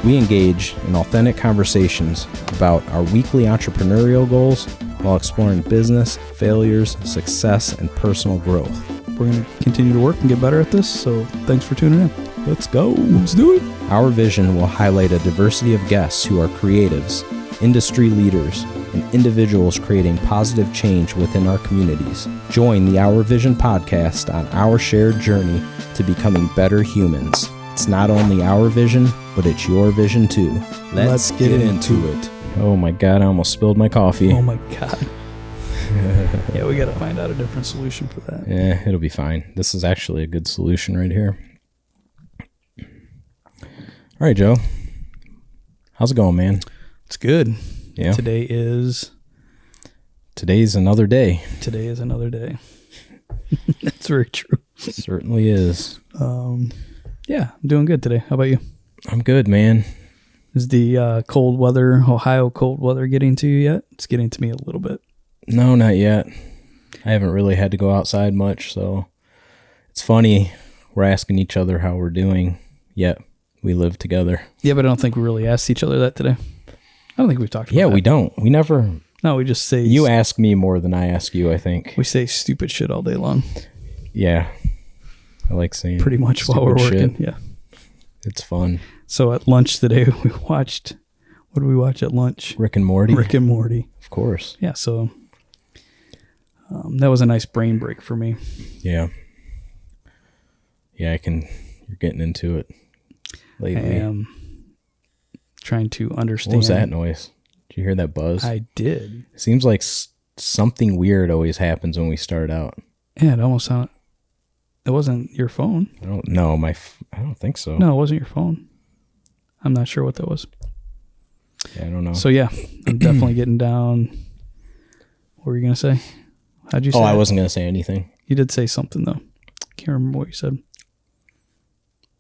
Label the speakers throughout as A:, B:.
A: We engage in authentic conversations about our weekly entrepreneurial goals while exploring business, failures, success, and personal growth.
B: We're going to continue to work and get better at this, so thanks for tuning in.
A: Let's go.
B: Let's do it.
A: Our vision will highlight a diversity of guests who are creatives, industry leaders, and individuals creating positive change within our communities. Join the Our Vision podcast on our shared journey to becoming better humans. It's not only our vision, but it's your vision too. Let's get into it. Oh my God, I almost spilled my coffee.
B: Oh my God. Yeah, we got to find out a different solution for that.
A: Yeah, it'll be fine. This is actually a good solution right here. All right, Joe. How's it going, man?
B: It's good.
A: Yeah.
B: Today's
A: another day.
B: Today is another day. That's very true.
A: Certainly is.
B: Yeah, I'm doing good today. How about you?
A: I'm good, man.
B: Is the Ohio cold weather getting to you yet? It's getting to me a little bit.
A: No, not yet. I haven't really had to go outside much, so it's funny. We're asking each other how we're doing, yet we live together.
B: Yeah, but I don't think we really asked each other that today. I don't think we've talked about that.
A: Yeah, we don't. We never.
B: No, we just say...
A: You ask me more than I ask you, I think.
B: We say stupid shit all day long.
A: Yeah. I like saying
B: pretty much while we're working.
A: Shit.
B: Yeah.
A: It's fun.
B: So at lunch today, we watched... What did we watch at lunch?
A: Rick and Morty.
B: Rick and Morty.
A: Of course.
B: Yeah, so... that was a nice brain break for me.
A: Yeah. Yeah, you're getting into it lately.
B: I am trying to understand.
A: What was that noise? Did you hear that buzz?
B: I did.
A: It seems like something weird always happens when we start out.
B: Yeah, it almost sounded... It wasn't your phone.
A: I don't know. I don't think so.
B: No, it wasn't your phone. I'm not sure what that was.
A: Yeah, I don't know.
B: So yeah, I'm definitely getting down. What were you going to say? How'd you say
A: I wasn't going to say anything.
B: You did say something though. Can't remember what you said.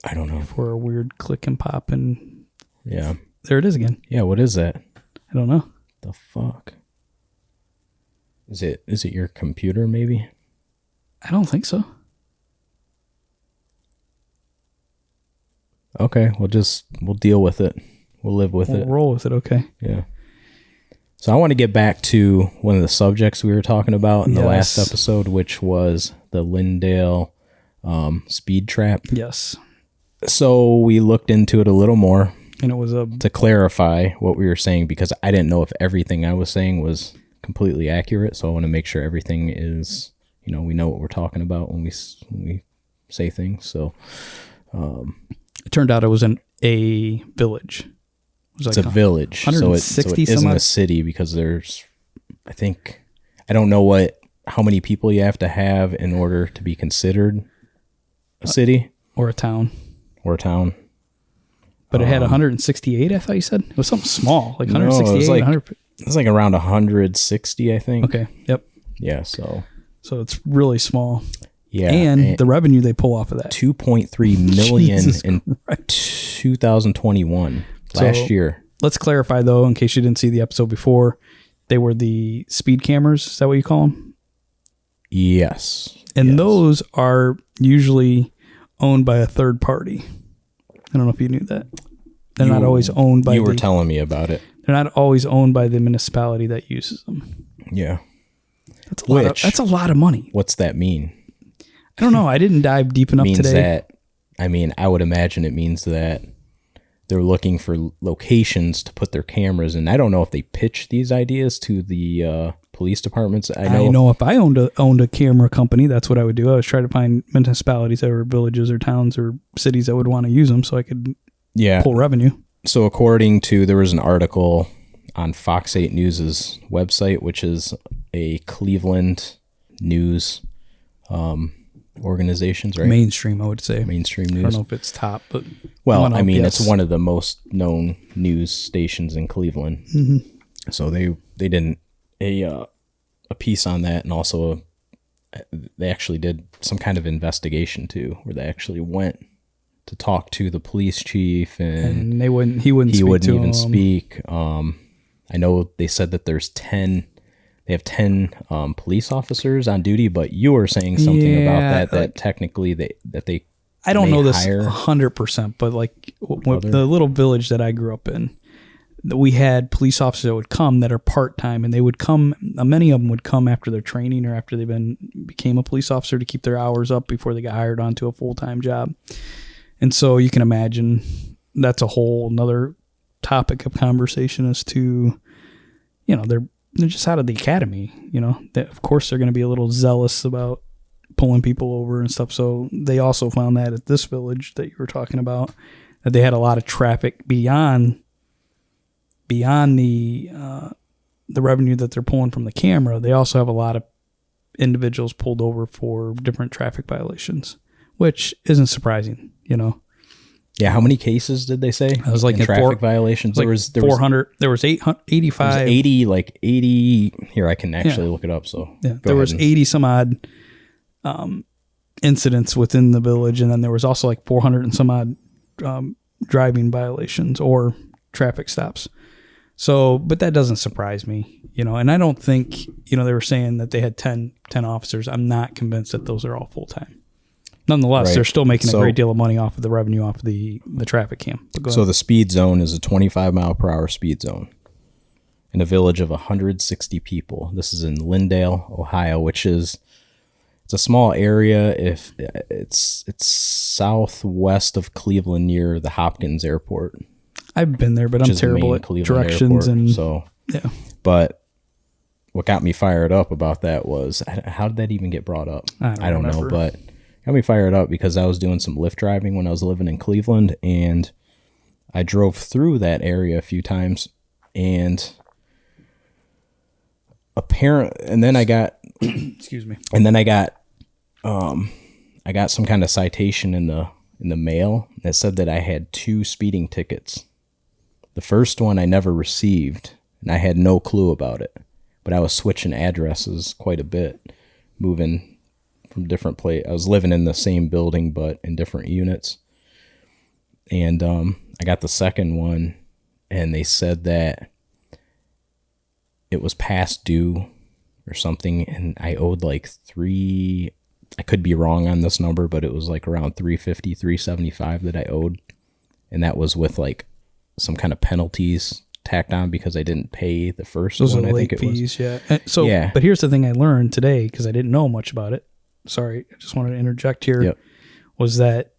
A: I don't know.
B: For a weird click and pop and...
A: Yeah.
B: There it is again.
A: Yeah, what is that?
B: I don't know.
A: The fuck? Is it your computer maybe?
B: I don't think so.
A: Okay, we'll deal with it. We'll live with it.
B: We'll roll with it, okay.
A: Yeah. So I want to get back to one of the subjects we were talking about in the last episode, which was the Lindale speed trap.
B: Yes.
A: So we looked into it a little more.
B: And it was
A: to clarify what we were saying, because I didn't know if everything I was saying was completely accurate. So I want to make sure everything is, we know what we're talking about when we say things. So
B: it turned out it was a village.
A: It's a village.
B: 160
A: so it isn't a city, because there's, I don't know how many people you have to have in order to be considered a city.
B: Or a town. But it had 168, I thought you said? It was something small, like 168.
A: No, it was like around 160, I think.
B: Okay, yep.
A: Yeah, so
B: it's really small.
A: Yeah.
B: And the revenue they pull off of that.
A: 2.3 million in 2021, last year.
B: Let's clarify, though, in case you didn't see the episode before, they were the speed cameras. Is that what you call them?
A: Yes.
B: And those are usually owned by a third party. I don't know if you knew that. They're not always owned by...
A: You were telling me about it.
B: They're not always owned by the municipality that uses them.
A: Yeah.
B: That's a lot of money.
A: What's that mean?
B: I don't know. I didn't dive deep enough today.
A: I would imagine it means that they're looking for locations to put their cameras in. I don't know if they pitch these ideas to the police departments. I know
B: if I owned a camera company, that's what I would do. I was trying to find municipalities that were villages or towns or cities that would want to use them so I could pull revenue.
A: So there was an article on Fox 8 News's website, which is a Cleveland news organizations, right?
B: Mainstream, I would say.
A: Mainstream news.
B: I don't know if it's top, but...
A: it's one of the most known news stations in Cleveland. Mm-hmm. So they did a piece on that, and also they actually did some kind of investigation too, where they actually went to talk to the police chief, and
B: he wouldn't even
A: speak. I know they said that they have 10 police officers on duty, but you were saying something about that technically they
B: I don't know this 100%, but like the little village that I grew up in, we had police officers that would come that are part-time, and they would come, many of them would come after their training or after they became a police officer to keep their hours up before they got hired onto a full-time job. And so you can imagine that's a whole another topic of conversation as to, they're just out of the academy, of course they're going to be a little zealous about pulling people over and stuff. So they also found that at this village that you were talking about, that they had a lot of traffic beyond the revenue that they're pulling from the camera. They also have a lot of individuals pulled over for different traffic violations, which isn't surprising,
A: Yeah, how many cases did they say?
B: It was like
A: traffic violations.
B: There was 400. There was 885.
A: There was 80, like 80. Here, I can actually look it up. So
B: yeah, there was 80 some odd incidents within the village, and then there was also like 400 and some odd driving violations or traffic stops. So, but that doesn't surprise me, and I don't think, they were saying that they had 10 officers. I'm not convinced that those are all full-time. Nonetheless, right. They're still making a great deal of money off of the revenue off of the traffic cam.
A: So the speed zone is a 25 mile per hour speed zone in a village of 160 people. This is in Lindale, Ohio, which is, it's a small area. If it's southwest of Cleveland near the Hopkins Airport.
B: I've been there, but I'm terrible at directions yeah.
A: But what got me fired up about that was, how did that even get brought up? I don't know, but got me fired up because I was doing some Lyft driving when I was living in Cleveland, and I drove through that area a few times, and then I got
B: excuse me.
A: And then I got some kind of citation in the mail that said that I had 2 speeding tickets. The first one I never received, and I had no clue about it, but I was switching addresses quite a bit, moving from different places. I was living in the same building, but in different units. And I got the second one, and they said that it was past due or something, and I owed like I could be wrong on this number, but it was like around $350, $375 that I owed. And that was with like some kind of penalties tacked on because I didn't pay the first
B: one.
A: Those
B: are late fees, yeah. But here's the thing I learned today, because I didn't know much about it. Sorry, I just wanted to interject here.
A: Yep.
B: Was that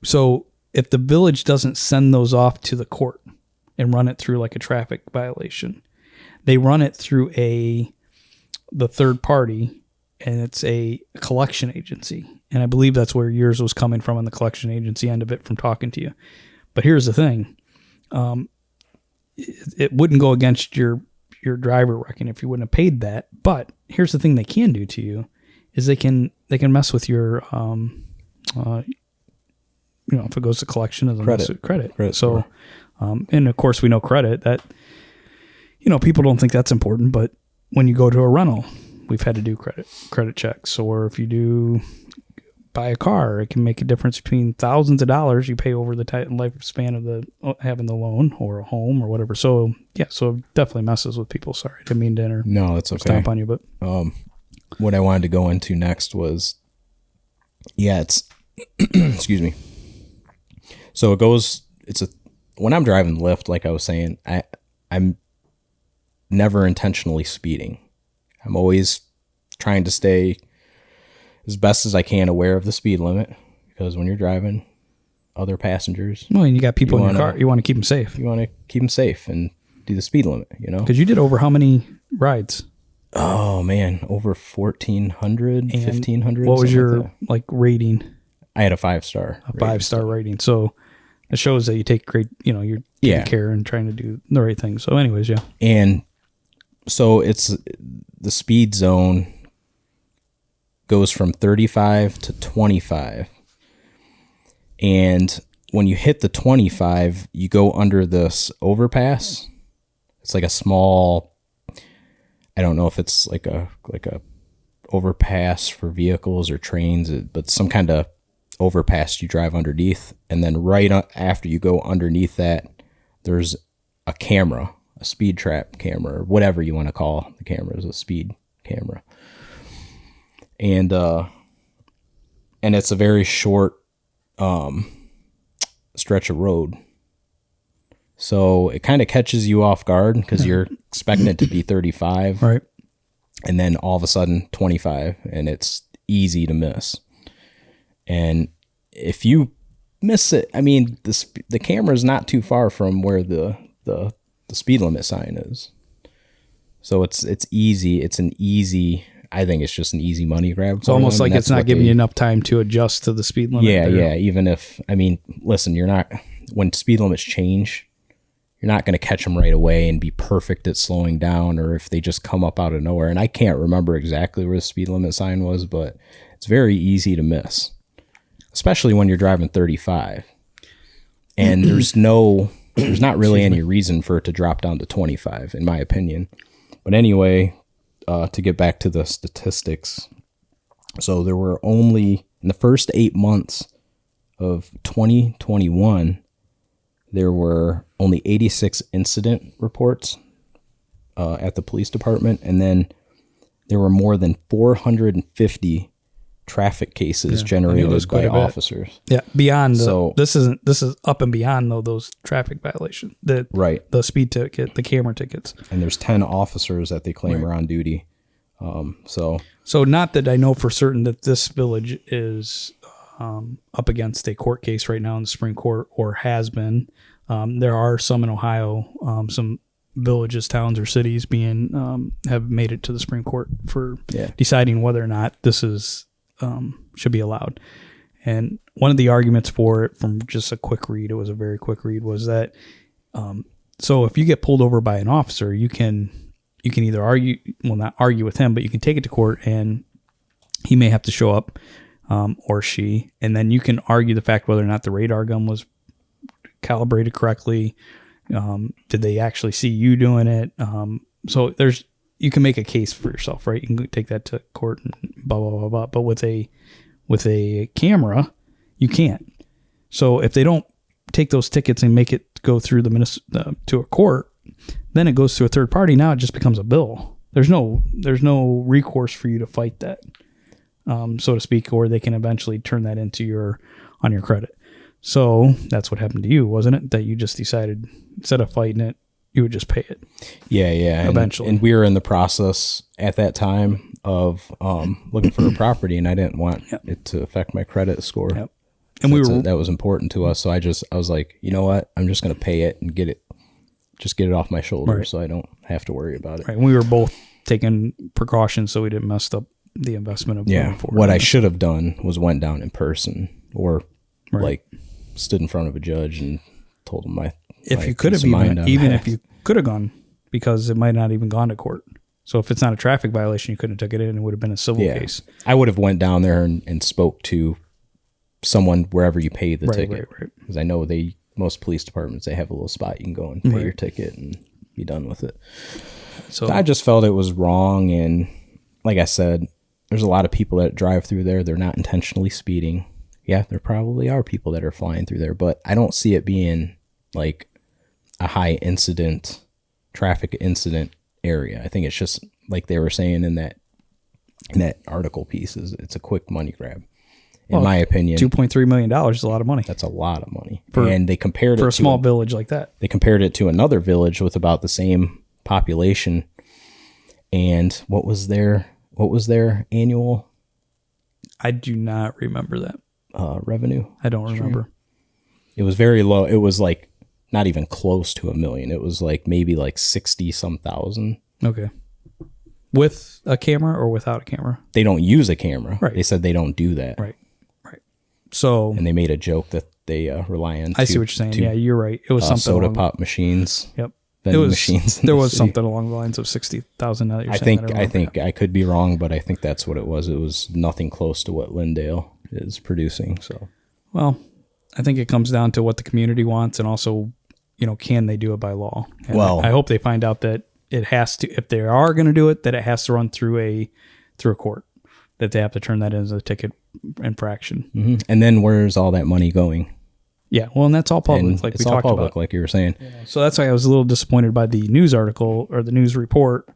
B: so if the village doesn't send those off to the court and run it through like a traffic violation, they run it through the third party, and it's a collection agency. And I believe that's where yours was coming from, on the collection agency end of it, from talking to you. But here's the thing. It wouldn't go against your driver reckon if you wouldn't have paid that. But here's the thing they can do to you is they can mess with your, if it goes to collection as a credit. So, and of course we know credit that, people don't think that's important, but when you go to a rental, we've had to do credit checks. Or if you do buy a car, it can make a difference between thousands of dollars you pay over the lifespan of having the loan, or a home or whatever. So yeah, so it definitely messes with people. Sorry, I didn't mean to
A: No, that's okay.
B: Stomp on you, but
A: what I wanted to go into next was, it's excuse me. So when I'm driving Lyft, like I was saying, I'm never intentionally speeding. I'm always trying to stay as best as I can aware of the speed limit, because when you're driving other passengers,
B: and you got people in your car, you want to keep them safe.
A: You want to keep them safe and do the speed limit,
B: Because you did over how many rides?
A: Oh man, over 1,400, 1,500.
B: What was your rating?
A: I had a 5-star.
B: A 5-star rating. So it shows that you take great, you're taking care and trying to do the right thing. So anyways, yeah.
A: And so it's the speed zone goes from 35 to 25. And when you hit the 25, you go under this overpass. It's like a small, I don't know if it's like a overpass for vehicles or trains, but some kind of overpass you drive underneath. And then right after you go underneath that, there's a camera, a speed trap camera, or whatever you want to call the camera, is a speed camera. And And it's a very short stretch of road. So it kind of catches you off guard because you're expecting it to be 35.
B: Right.
A: And then all of a sudden 25, and it's easy to miss. And if you miss it, I mean, the camera is not too far from where the speed limit sign is. So it's easy. It's an easy, I think it's just an easy money grab.
B: It's almost like it's not giving you enough time to adjust to the speed limit.
A: Yeah, yeah. Even if, I mean, listen, when speed limits change, you're not going to catch them right away and be perfect at slowing down, or if they just come up out of nowhere. And I can't remember exactly where the speed limit sign was, but it's very easy to miss, especially when you're driving 35. And there's not really any reason for it to drop down to 25, in my opinion. But anyway, to get back to the statistics. So there were only, in the first 8 months of 2021, there were only 86 incident reports at the police department. And then there were more than 450 traffic cases generated by officers.
B: Yeah, beyond this is up and beyond though those traffic violations. The speed ticket, the camera tickets.
A: And there's 10 officers that they claim are on duty. So
B: not that I know for certain that this village is up against a court case right now in the Supreme Court, or has been. There are some in Ohio, some villages, towns, or cities have made it to the Supreme Court for deciding whether or not this is should be allowed. And one of the arguments for it, from just a quick read, it was a very quick read, was that so if you get pulled over by an officer, you can either not argue with him, but you can take it to court, and he may have to show up, or she, and then you can argue the fact whether or not the radar gun was calibrated correctly. Did they actually see you doing it? So you can make a case for yourself, right? You can take that to court and blah, blah, blah, blah. But with a camera, you can't. So if they don't take those tickets and make it go through to a court, then it goes to a third party. Now it just becomes a bill. There's no recourse for you to fight that, so to speak, or they can eventually turn that into on your credit. So that's what happened to you, wasn't it? That you just decided, instead of fighting it, you would just pay it.
A: Yeah.
B: Eventually.
A: And we were in the process at that time of looking for a property, and I didn't want it to affect my credit score. Yep. And that was important to us. So I was like, you know what? I'm just going to pay it and get it off my shoulder, so I don't have to worry about it.
B: Right. And we were both taking precautions so we didn't mess up the investment of moving forward.
A: What I should have done was went down in person, or stood in front of a judge and told him
B: if you could have if you could have gone, because it might not even gone to court. So if it's not a traffic violation, you couldn't have took it in. It would have been a civil case.
A: I would have went down there and spoke to someone wherever you pay the ticket. Right. Because I know most police departments, they have a little spot you can go and pay your ticket and be done with it. So I just felt it was wrong. And like I said, there's a lot of people that drive through there. They're not intentionally speeding. Yeah, there probably are people that are flying through there, but I don't see it being like a high traffic incident area. I think it's just like they were saying in that article piece, it's a quick money grab. In my opinion,
B: $2.3 million is a lot of money.
A: That's a lot of money. And they compared it
B: for a small village like that.
A: They compared it to another village with about the same population. And what was their annual?
B: I do not remember that.
A: Revenue.
B: I don't remember.
A: It was very low. It was like not even close to $1 million. It was like maybe like 60-some thousand.
B: Okay. With a camera or without a camera?
A: They don't use a camera.
B: Right.
A: They said they don't do that.
B: Right. So,
A: and they made a joke that they rely on.
B: I see what you're saying. Yeah, you're right. It was something
A: soda pop machines.
B: Yep.
A: Vending machines.
B: There was something along the lines of 60,000.
A: I think I could be wrong, but I think that's what it was. It was nothing close to what Lindale is producing. So,
B: well, I think it comes down to what the community wants, and also, can they do it by law? And I hope they find out that it has to. If they are going to do it, that it has to run through a court. That they have to turn that in as a ticket infraction.
A: Mm-hmm. And then where's all that money going?
B: Yeah, well, and that's all public,
A: and
B: like
A: it's
B: we
A: all
B: talked
A: public,
B: about.
A: like you were saying.
B: Yeah. So that's why I was a little disappointed by the news article or the news report,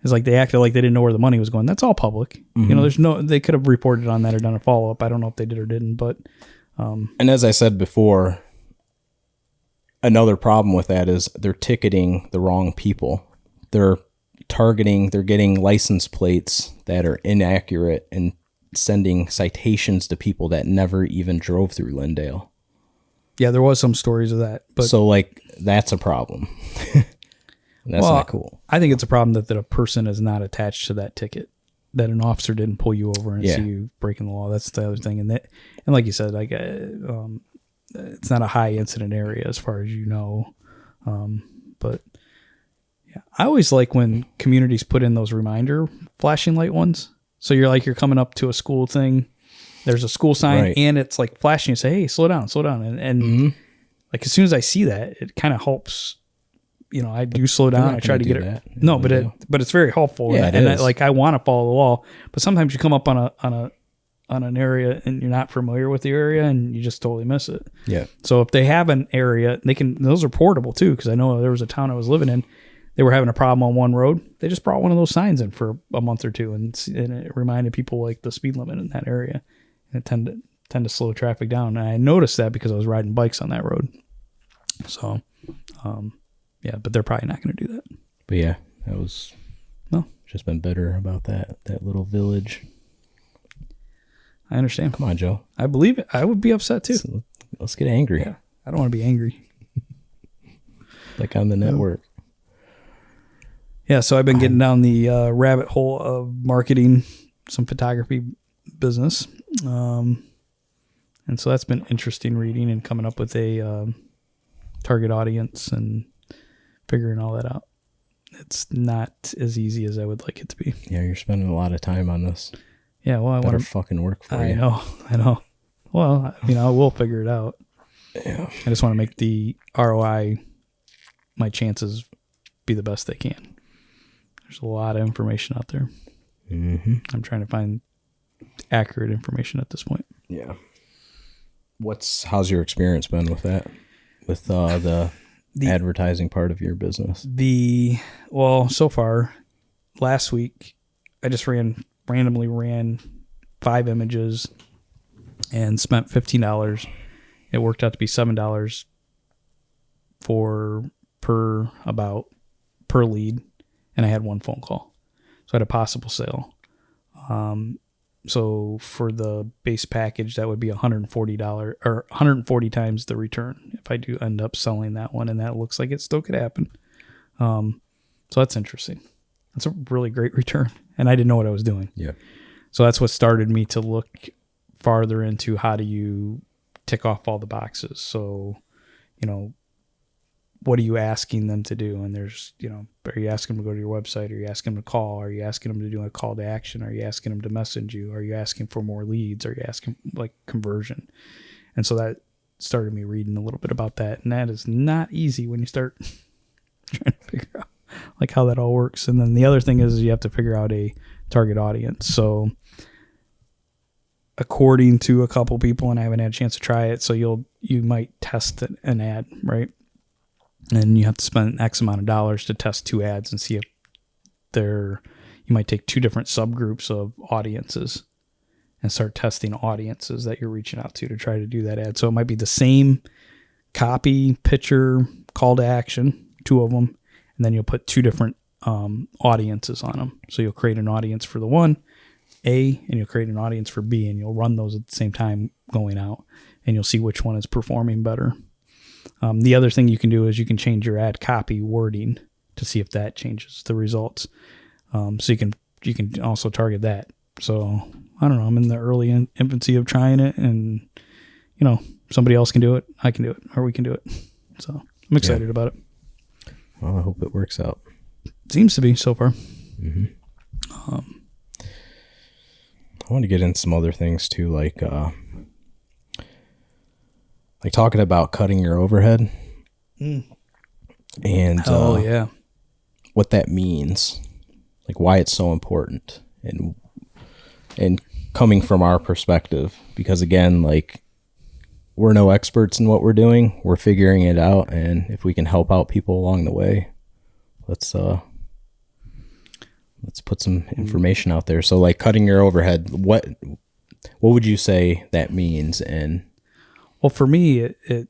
B: It's like they acted like they didn't know where the money was going. That's all public.
A: Mm-hmm.
B: They could have reported on that or done a follow-up. I don't know if they did or didn't, but.
A: And as I said before, another problem with that is they're ticketing the wrong people. They're getting license plates that are inaccurate and sending citations to people that never even drove through Lindale.
B: Yeah, there was some stories of that. But
A: so that's a problem. That's not cool.
B: I think it's a problem that a person is not attached to that ticket, that an officer didn't pull you over and see you breaking the law. That's the other thing. And like you said, it's not a high incident area as far as but yeah, I always like when communities put in those reminder flashing light ones. So you're coming up to a school thing. There's a school sign and it's like flashing. You say, hey, slow down. And like as soon as I see that, it kind of helps. I do slow down. I try to get it. No, but it's very helpful.
A: Yeah,
B: and I want to follow the law, but sometimes you come up on an area and you're not familiar with the area and you just totally miss it.
A: Yeah.
B: So if they have an area, those are portable too. Because I know there was a town I was living in. They were having a problem on one road. They just brought one of those signs in for a month or two, and it reminded people like the speed limit in that area, and it tend to slow traffic down. And I noticed that because I was riding bikes on that road. So, yeah, but they're probably not going to do that.
A: But yeah, that was just been bitter about that little village.
B: I understand.
A: Come on, Joe.
B: I believe it. I would be upset too.
A: Let's get angry.
B: Yeah, I don't want to be angry.
A: Like on the network.
B: Yeah, so I've been getting down the rabbit hole of marketing some photography business. And so that's been interesting reading and coming up with a target audience and figuring all that out. It's not as easy as I would like it to be.
A: Yeah, you're spending a lot of time on this.
B: Yeah, well, I want to
A: fucking work for you.
B: I know. Well, I will figure it out.
A: Yeah.
B: I just want to make the ROI, my chances, be the best they can. There's a lot of information out there.
A: Mm-hmm.
B: I'm trying to find accurate information at this point.
A: Yeah. How's your experience been with that? With the advertising part of your business? So far, last week, I just randomly ran 5 images and spent $15. It worked out to be $7 per lead. And I had 1 phone call. So I had a possible sale. So for the base package, that would be $140 or 140 times the return if I do end up selling that one. And that looks like it still could happen. So that's interesting. That's a really great return. And I didn't know what I was doing. Yeah.
B: So that's what started me to look farther into how do you tick off all the boxes. So, what are you asking them to do? And there's, are you asking them to go to your website? Are you asking them to call? Are you asking them to do a call to action? Are you asking them to message you? Are you asking for more leads? Are you asking conversion? And so that started me reading a little bit about that. And that is not easy when you start trying to figure out how that all works. And then the other thing is you have to figure out a target audience. So according to a couple people, and I haven't had a chance to try it, so you might test an ad, right? And you have to spend X amount of dollars to test 2 ads and see if you might take 2 different subgroups of audiences and start testing audiences that you're reaching out to try to do that ad. So it might be the same copy, picture, call to action, 2 of them, and then you'll put 2 different audiences on them. So you'll create an audience for the one, A, and you'll create an audience for B, and you'll run those at the same time going out, and you'll see which one is performing better. The other thing you can do is you can change your ad copy wording to see if that changes the results. So you can also target that. So I don't know. I'm in the early infancy of trying it, and somebody else can do it. I can do it, or we can do it. So I'm excited about it.
A: Well, I hope it works out.
B: Seems to be so far.
A: Mm-hmm. I want to get into some other things too, like talking about cutting your overhead and what that means, like why it's so important, and coming from our perspective, because again, we're no experts in what we're doing. We're figuring it out, and if we can help out people along the way, let's let's put some information out there. So like cutting your overhead, what would you say that means? And
B: well, for me, it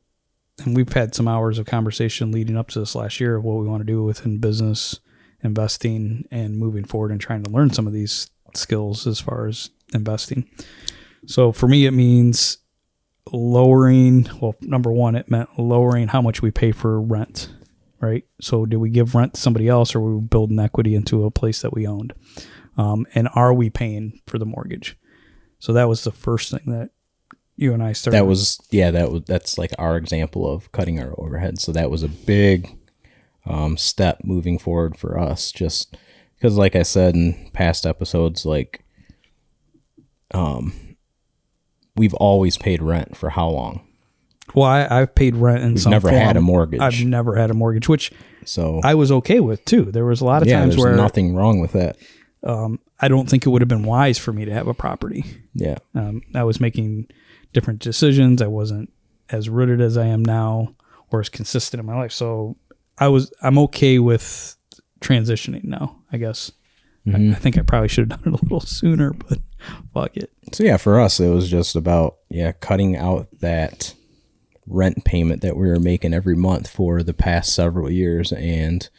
B: and we've had some hours of conversation leading up to this last year of what we want to do within business, investing, and moving forward and trying to learn some of these skills as far as investing. So for me, it means lowering, well, number one, it meant lowering how much we pay for rent, right? So do we give rent to somebody else, or are we building equity into a place that we owned? And are we paying for the mortgage? So that was the first thing that you and I started.
A: That's like our example of cutting our overhead. So that was a big step moving forward for us, just because, like I said in past episodes, like we've always paid rent for how long?
B: Well, I've paid rent in some
A: never
B: form.
A: had a mortgage.
B: I've never had a mortgage, which
A: so
B: I was okay with too. There was a lot of times where
A: nothing wrong with that.
B: I don't think it would have been wise for me to have a property.
A: Yeah.
B: I was making different decisions. I wasn't as rooted as I am now, or as consistent in my life. So I'm okay with transitioning now, I guess. Mm-hmm. I think I probably should have done it a little sooner, but fuck it.
A: So yeah, for us, it was just about, cutting out that rent payment that we were making every month for the past several years. And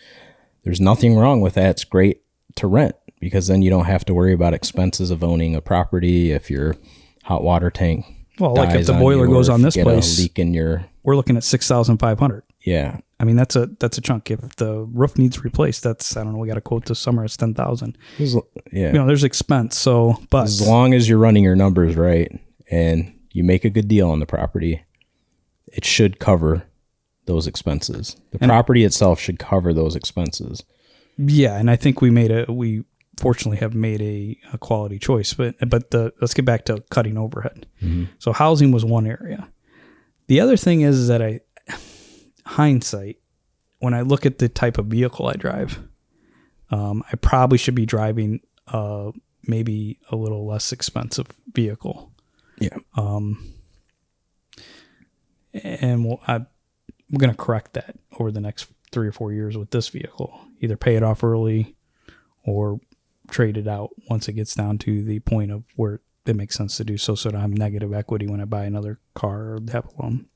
A: there's nothing wrong with that. It's great to rent, because then you don't have to worry about expenses of owning a property. If your hot water tank,
B: like if the boiler goes on this place,
A: a leak in
B: we're looking at $6,500.
A: Yeah.
B: I mean, that's a chunk. If the roof needs replaced, that's, I don't know, we got a quote this summer, it's $10,000.
A: Yeah.
B: There's expense. So, but
A: as long as you're running your numbers right and you make a good deal on the property, it should cover those expenses. The property itself should cover those expenses.
B: Yeah. And I think we fortunately have made a quality choice, but let's get back to cutting overhead. Mm-hmm. So housing was one area. The other thing is that hindsight, when I look at the type of vehicle I drive, I probably should be driving maybe a little less expensive vehicle.
A: Yeah.
B: And we're going to correct that over the next 3 or 4 years with this vehicle. Either pay it off early or trade it out once it gets down to the point of where it makes sense to do so I don't have negative equity when I buy another car or have a loan.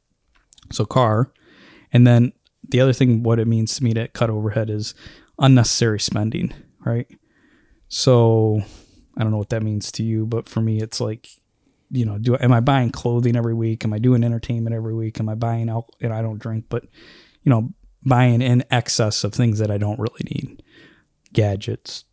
B: So car. And then the other thing, what it means to me to cut overhead is unnecessary spending, right? So I don't know what that means to you, but for me, it's like, am I buying clothing every week? Am I doing entertainment every week? Am I buying alcohol? And I don't drink, but, buying in excess of things that I don't really need. Gadgets,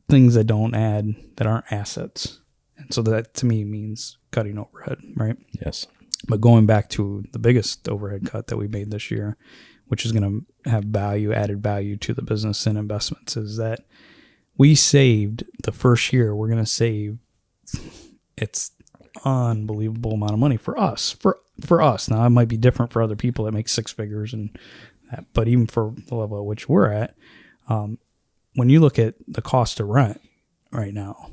B: things that aren't assets. And so that to me means cutting overhead, right?
A: Yes.
B: But going back to the biggest overhead cut that we made this year, which is going to have added value to the business and investments, is that we saved the first year. We're going to save, it's unbelievable amount of money for us. For us. Now, it might be different for other people that make six figures, but even for the level at which we're at, when you look at the cost of rent right now,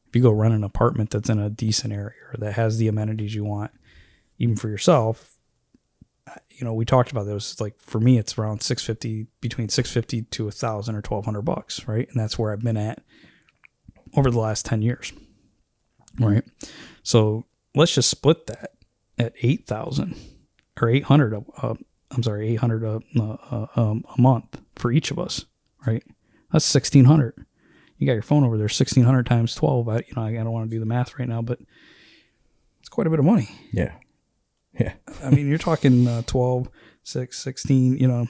B: if you go rent an apartment that's in a decent area or that has the amenities you want, even for yourself, we talked about those. Like for me, it's around between $650 to $1,000 or $1,200, right? And that's where I've been at over the last 10 years, right? So let's just split that at $8,000 or $800. $800 a month for each of us, right? That's $1,600. You got your phone over there, 1,600 times 12. I don't want to do the math right now, but it's quite a bit of money.
A: Yeah. Yeah.
B: I mean, you're talking 12, 6, 16, $1,700,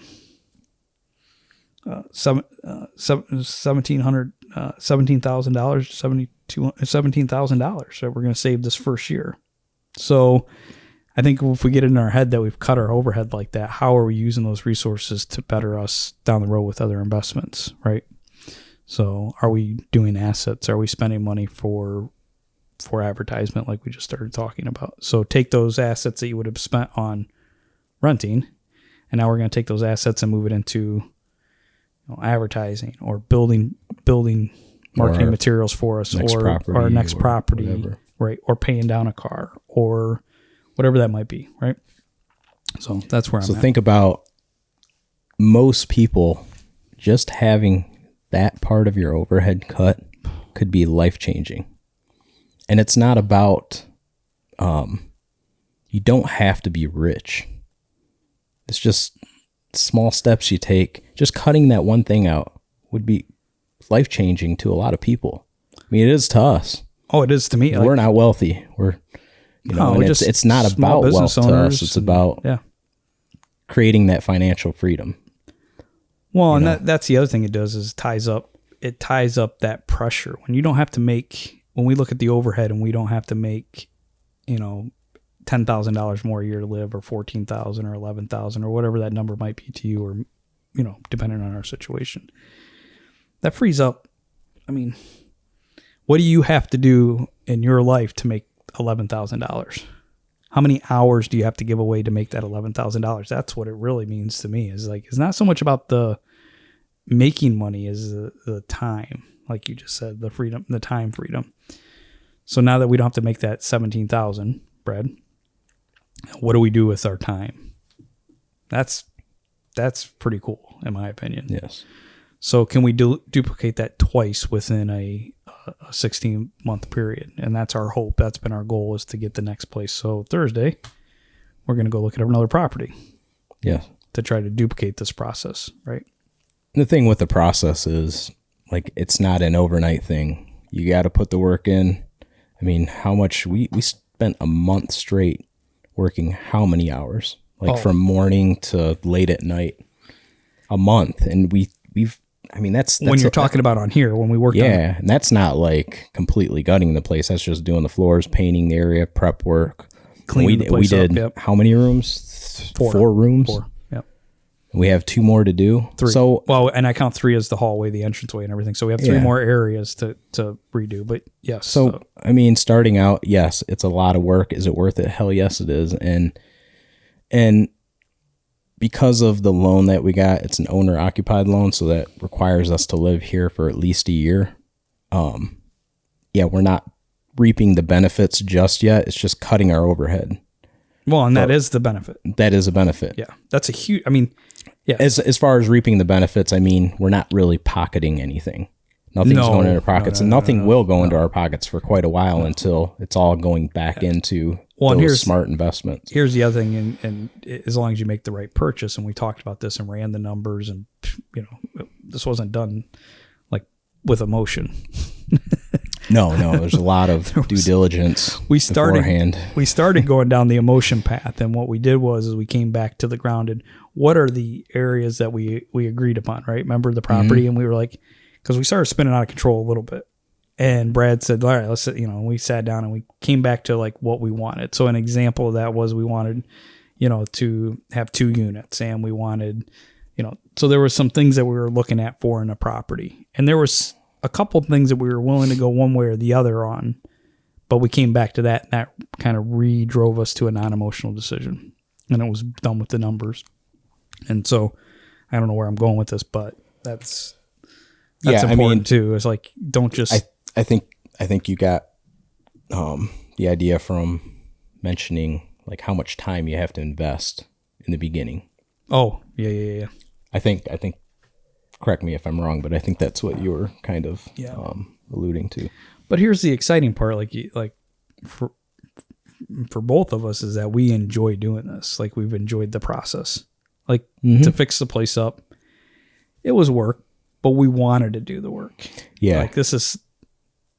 B: $17,000, $17,000 that we're going to save this first year. So I think if we get in our head that we've cut our overhead like that, how are we using those resources to better us down the road with other investments, right? So are we doing assets? Are we spending money for advertisement like we just started talking about? So take those assets that you would have spent on renting, and now we're going to take those assets and move it into advertising or building marketing materials for us, or our next property, whatever. Right? Or paying down a car or whatever that might be, right? So that's where I'm at.
A: So think about most people just having that part of your overhead cut could be life-changing. And it's not about, you don't have to be rich. It's just small steps you take. Just cutting that one thing out would be life-changing to a lot of people. I mean, it is to us.
B: Oh, it is to me.
A: We're not wealthy. We're, and it's not about wealth to us. It's about creating that financial freedom.
B: Well, and that's the other thing it does is it ties up that pressure. When you don't have to make, when we look at the overhead and we don't have to make, $10,000 more a year to live, or $14,000 or $11,000 or whatever that number might be to you, or, depending on our situation, that frees up. I mean, what do you have to do in your life to make $11,000? How many hours do you have to give away to make that $11,000? That's what it really means to me. Is like, it's not so much about the making money as the time, like you just said, the freedom, the time freedom. So now that we don't have to make that 17,000, Brad, what do we do with our time? That's pretty cool, in my opinion.
A: Yes.
B: So can we duplicate that twice within a 16-month period? And that's our hope. That's been our goal, is to get the next place. So Thursday, we're going to go look at another property.
A: Yeah.
B: To try to duplicate this process, right?
A: The thing with the process is, like, it's not an overnight thing. You got to put the work in. I mean, how much we spent a month straight working how many hours? Like from morning to late at night, a month. And we've, I mean, that's
B: when you're talking about on here, when we worked on it.
A: Yeah, and that's not like completely gutting the place. That's just doing the floors, painting the area, prep work.
B: Cleaning the place
A: up. We did how many rooms? Four rooms?
B: 4, yep.
A: We have 2 more to do.
B: 3.
A: So,
B: well, and I count 3 as the hallway, the entranceway, and everything. So we have 3 more areas to redo. But yes.
A: So, I mean, starting out, yes, it's a lot of work. Is it worth it? Hell yes, it is. And because of the loan that we got, it's an owner-occupied loan, so that requires us to live here for at least a year. We're not reaping the benefits just yet. It's just cutting our overhead.
B: Well, and that is the benefit.
A: That is a benefit.
B: Yeah, that's a huge. I mean, yeah.
A: As far as reaping the benefits, I mean, we're not really pocketing anything. Nothing's going into our pockets, and nothing will go into our pockets for quite a while until it's all going back into those smart investments.
B: Here's the other thing, and as long as you make the right purchase, and we talked about this and ran the numbers, and this wasn't done like with emotion.
A: No, there's a lot of due diligence beforehand.
B: We started going down the emotion path, and what we did was we came back to the grounded. What are the areas that we agreed upon, right? Remember the property, mm-hmm. and we were like, because we started spinning out of control a little bit. And Brad said, all right, let's, we sat down and we came back to like what we wanted. So an example of that was we wanted, to have 2 units, and we wanted, so there were some things that we were looking at for in a property. And there was a couple of things that we were willing to go one way or the other on, but we came back to that, and that kind of drove us to a non-emotional decision, and it was done with the numbers. And so I don't know where I'm going with this, but that's important too. It's like, don't just,
A: I think you got, the idea from mentioning like how much time you have to invest in the beginning.
B: Oh, yeah.
A: I think, correct me if I'm wrong, but I think that's what you were kind of alluding to.
B: But here's the exciting part, like for both of us, is that we enjoy doing this. Like, we've enjoyed the process. Like, mm-hmm. to fix the place up, it was work, but we wanted to do the work.
A: Yeah.
B: Like, this is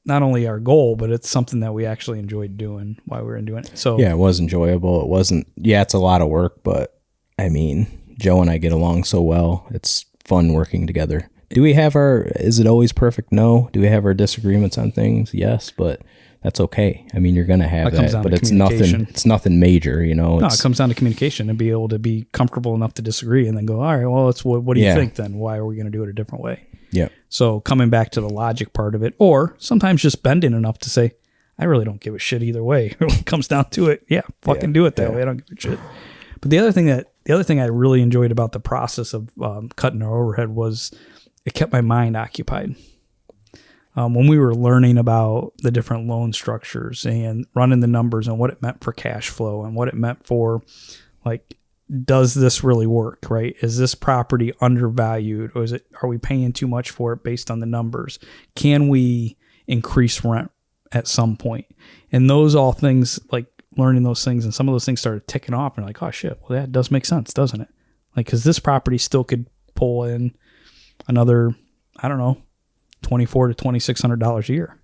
B: not only our goal, but it's something that we actually enjoyed doing while we were doing it. So
A: yeah, it was enjoyable. It wasn't, it's a lot of work, but I mean, Joe and I get along so well. It's fun working together. Is it always perfect? No. Do we have our disagreements on things? Yes, but that's okay. I mean, you're going to have that, but it's nothing major,
B: No, it comes down to communication and be able to be comfortable enough to disagree and then go, all right, well, what do you think then? Why are we going to do it a different way?
A: Yeah.
B: So coming back to the logic part of it, or sometimes just bending enough to say, I really don't give a shit either way. When it comes down to it, fucking do it that way. I don't give a shit. But the other thing I really enjoyed about the process of cutting our overhead was it kept my mind occupied. When we were learning about the different loan structures and running the numbers and what it meant for cash flow and what it meant for like does this really work, right? Is this property undervalued, or are we paying too much for it based on the numbers? Can we increase rent at some point? And those all things, like learning those things, and some of those things started ticking off, and like, oh shit, well that does make sense, doesn't it? Like, because this property still could pull in another, I don't know, $2,400 to $2,600 a year.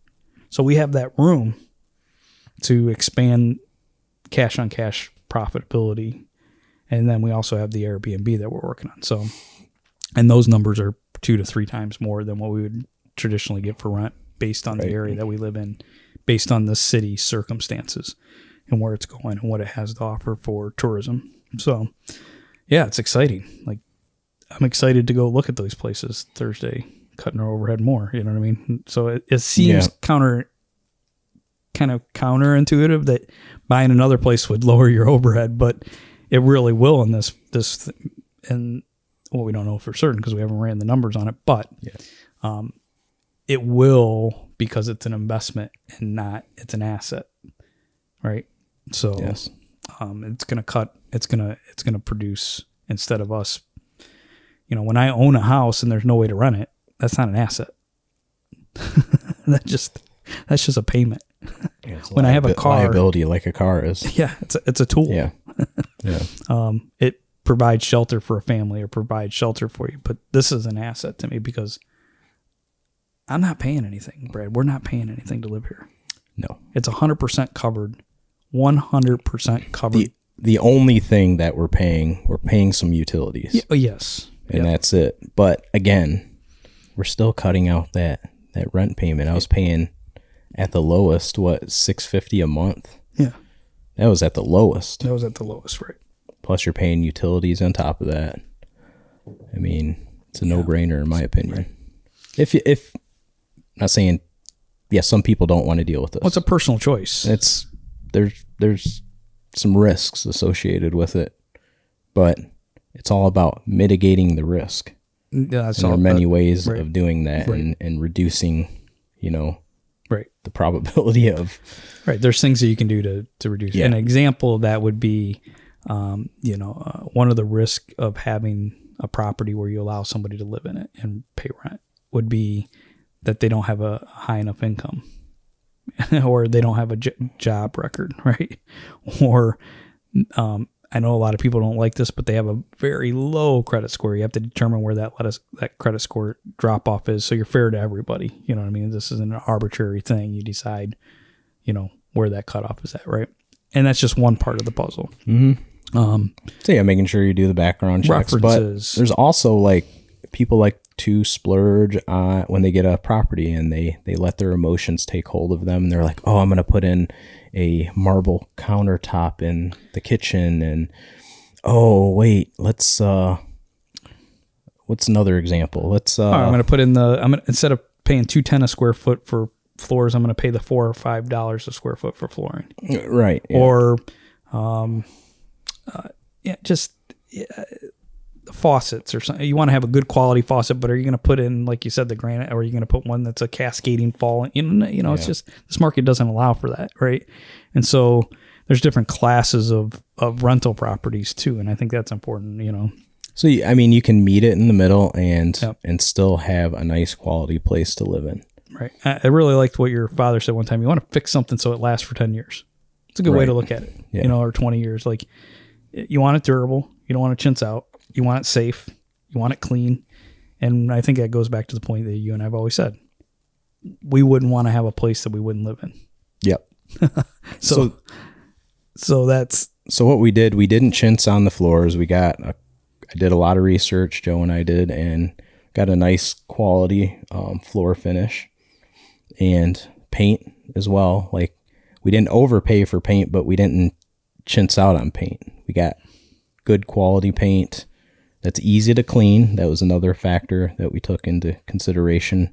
B: So we have that room to expand cash on cash profitability. And then we also have the Airbnb that we're working on. So, and those numbers are 2 to 3 times more than what we would traditionally get for rent based on the area that we live in, based on the city circumstances and where it's going and what it has to offer for tourism. So yeah, it's exciting. Like, I'm excited to go look at those places Thursday, cutting our overhead more. You know what I mean? So it seems counterintuitive that buying another place would lower your overhead, but it really will in this, and well, we don't know for certain because we haven't ran the numbers on it, but it will, because it's an investment and it's an asset, right? So it's going to produce, instead of us, when I own a house and there's no way to rent it, that's not an asset. That's just a payment.
A: Yeah,
B: when I have a car,
A: liability, like a car is.
B: Yeah, it's a tool.
A: Yeah.
B: It provides shelter for a family or provides shelter for you, but this is an asset to me because I'm not paying anything, Brad. We're not paying anything to live here.
A: No,
B: it's 100% covered. 100% covered.
A: The only thing that we're paying some utilities.
B: Yes.
A: And that's it. But again, we're still cutting out that rent payment. I was paying at the lowest, $650 a month.
B: Yeah.
A: That was at the lowest.
B: Right.
A: Plus you're paying utilities on top of that. I mean, it's a no-brainer in my opinion. Right. If not saying, some people don't want to deal with this.
B: Well, it's a personal choice.
A: There's some risks associated with it, but it's all about mitigating the risk.
B: Yeah,
A: there are many ways of doing that and reducing, the probability of.
B: Right. There's things that you can do to reduce. Yeah. An example of that would be, one of the risks of having a property where you allow somebody to live in it and pay rent would be that they don't have a high enough income or they don't have a job record, right? Or, I know a lot of people don't like this, but they have a very low credit score. You have to determine where that credit score drop off is. So you're fair to everybody. You know what I mean? This isn't an arbitrary thing. You decide, where that cutoff is at, right? And that's just one part of the puzzle.
A: Mm-hmm. Making sure you do the background checks.
B: References.
A: But there's also people like to splurge when they get a property and they let their emotions take hold of them. And they're like, oh, I'm going to put in a marble countertop in the kitchen. And, oh, wait, let's, what's another example?
B: I'm going to put in instead of paying $210 a square foot for floors, I'm going to pay the $4 or $5 a square foot for flooring.
A: Right. Yeah.
B: Or, faucets or something. You want to have a good quality faucet, but are you going to put in, like you said, the granite, or are you going to put one that's a cascading fall? It's just, this market doesn't allow for that. Right. And so there's different classes of rental properties too. And I think that's important,
A: So, you can meet it in the middle and still have a nice quality place to live in.
B: Right. I really liked what your father said one time. You want to fix something so it lasts for 10 years. It's a good way to look at it, or 20 years. Like, you want it durable. You don't want to chintz out. You want it safe. You want it clean. And I think that goes back to the point that you and I have always said. We wouldn't want to have a place that we wouldn't live in.
A: Yep.
B: So
A: what we did, we didn't chintz on the floors. I did a lot of research, Joe and I did, and got a nice quality floor finish and paint as well. Like, we didn't overpay for paint, but we didn't chintz out on paint. We got good quality paint that's easy to clean. That was another factor that we took into consideration,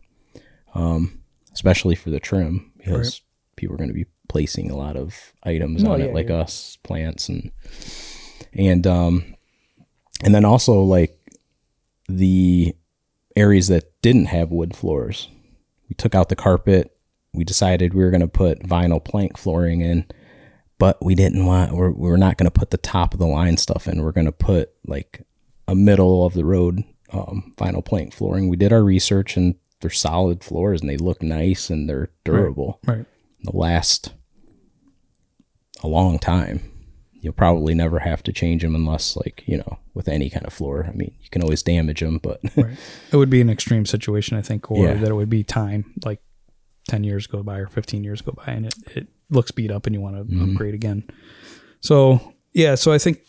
A: especially for the trim, because people are going to be placing a lot of items on it, like us, plants, and then also like the areas that didn't have wood floors. We took out the carpet. We decided we were going to put vinyl plank flooring in, but we didn't want, we're not going to put the top of the line stuff in. We're going to put like a middle of the road vinyl plank flooring. We did our research, and they're solid floors, and they look nice, and they're durable.
B: Right.
A: They'll last a long time. You'll probably never have to change them unless, like, you know, with any kind of floor. I mean, you can always damage them, but
B: right. It would be an extreme situation, I think, or that it would be time, like 10 years go by or 15 years go by, and it looks beat up and you want to upgrade again. So, yeah, so I think,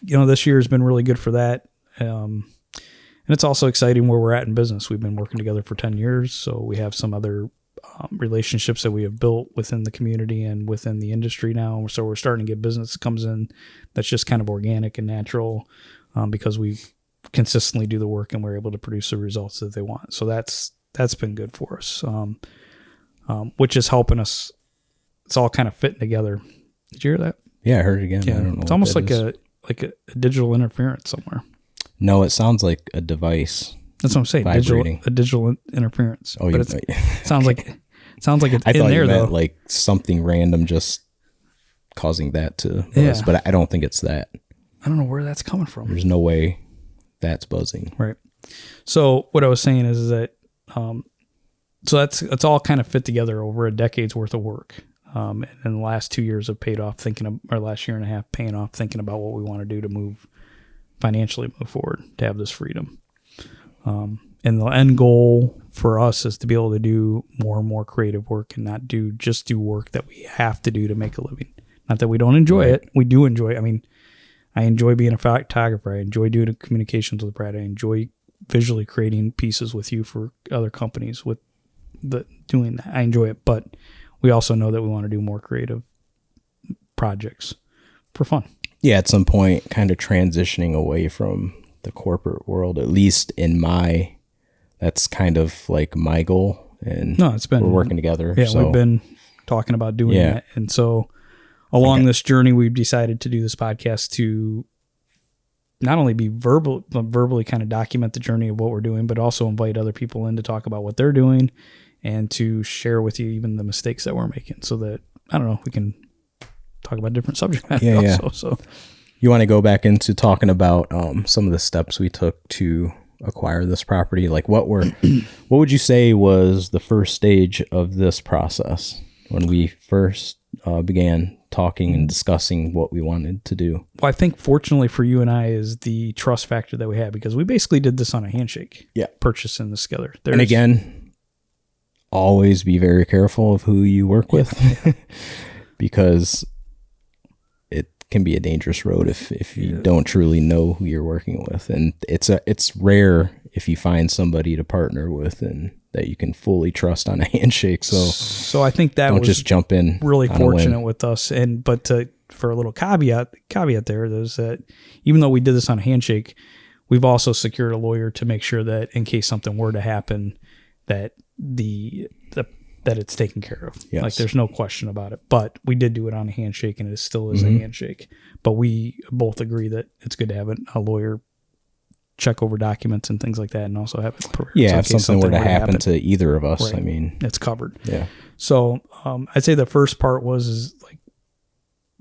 B: you know, this year has been really good for that. And it's also exciting where we're at in business. We've been working together for 10 years, so we have some other relationships that we have built within the community and within the industry now. So we're starting to get business that comes in that's just kind of organic and natural because we consistently do the work and we're able to produce the results that they want. So that's been good for us, which is helping us. It's all kind of fitting together. Did you hear that?
A: Yeah, I heard it again.
B: Yeah,
A: I don't know.
B: It's almost like a digital interference somewhere.
A: No, it sounds like a device.
B: That's what I'm saying. Digital interference.
A: Oh,
B: but it sounds like it's
A: I
B: in
A: thought
B: there
A: you meant
B: though.
A: like something random just causing that to buzz, but I don't think it's that.
B: I don't know where that's coming from.
A: There's no way that's buzzing.
B: Right. So what I was saying is that so it's all kind of fit together over a decade's worth of work. And the last 2 years have paid off last year and a half paying off thinking about what we want to do to financially move forward, to have this freedom. And the end goal for us is to be able to do more and more creative work and not do work that we have to do to make a living. Not that we don't enjoy it. We do enjoy it. I mean, I enjoy being a photographer. I enjoy doing communications with Brad. I enjoy visually creating pieces with you for other companies doing that. I enjoy it, but we also know that we want to do more creative projects for fun.
A: Yeah, at some point, kind of transitioning away from the corporate world, at least that's kind of like my goal. And we're working together.
B: Yeah, so we've been talking about doing that. And so along this journey, we've decided to do this podcast to not only be verbally kind of document the journey of what we're doing, but also invite other people in to talk about what they're doing and to share with you even the mistakes that we're making, so that, I don't know, we can talk about different subject matter also. So
A: you want to go back into talking about some of the steps we took to acquire this property? Like what would you say was the first stage of this process when we first began talking and discussing what we wanted to do?
B: Well, I think fortunately for you and I is the trust factor that we had, because we basically did this on a handshake. Yeah. Purchasing this together.
A: And again, always be very careful of who you work with because it can be a dangerous road if you don't truly know who you're working with. And it's rare if you find somebody to partner with and that you can fully trust on a handshake. So
B: I think that
A: don't
B: was
A: just jump in.
B: Really fortunate with us. But for a little caveat there is that even though we did this on a handshake, we've also secured a lawyer to make sure that in case something were to happen, that that it's taken care of. Yes. Like there's no question about it. But we did do it on a handshake, and it still is a handshake. But we both agree that it's good to have a lawyer check over documents and things like that, and also have it prepared.
A: Yeah, if something were to happen to either of us,
B: right,
A: I mean,
B: it's covered.
A: Yeah.
B: So I'd say the first part is like,